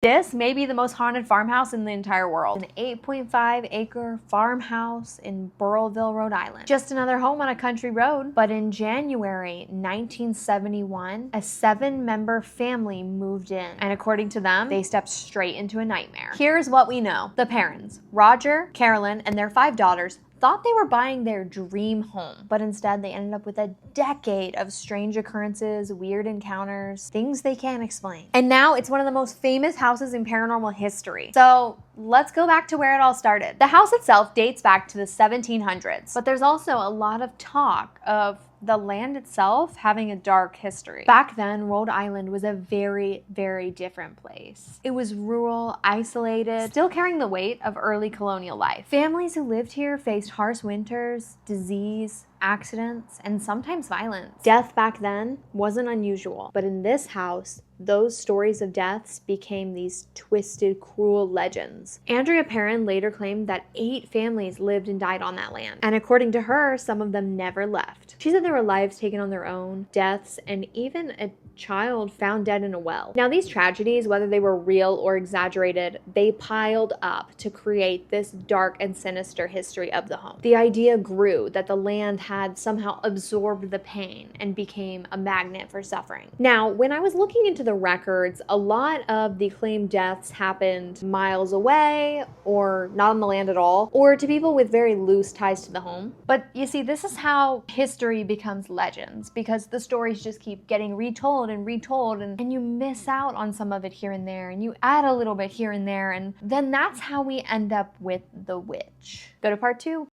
This may be the most haunted farmhouse in the entire world. An 8.5-acre farmhouse in Burrillville, Rhode Island. Just another home on a country road. But in January 1971, a 7-member family moved in. And according to them, they stepped straight into a nightmare. Here's what we know. The Perrons, Roger, Carolyn, and their 5 daughters, thought they were buying their dream home, but instead they ended up with a decade of strange occurrences, weird encounters, things they can't explain. And now it's one of the most famous houses in paranormal history. So let's go back to where it all started. The house itself dates back to the 1700s, but there's also a lot of talk of the land itself having a dark history. Back then, Rhode Island was a very, very different place. It was rural, isolated, still carrying the weight of early colonial life. Families who lived here faced harsh winters, disease, accidents, and sometimes violence. Death back then wasn't unusual, but in this house, those stories of deaths became these twisted, cruel legends. Andrea Perron later claimed that 8 families lived and died on that land. And according to her, some of them never left. She said there were lives taken on their own, deaths, and even a child found dead in a well. Now these tragedies, whether they were real or exaggerated, they piled up to create this dark and sinister history of the home. The idea grew that the land had somehow absorbed the pain and became a magnet for suffering. Now, when I was looking into the records, a lot of the claimed deaths happened miles away or not on the land at all, or to people with very loose ties to the home. But you see, this is how history becomes legends, because the stories just keep getting retold and retold, and you miss out on some of it here and there, and you add a little bit here and there, and then that's how we end up with the witch. Go to part 2.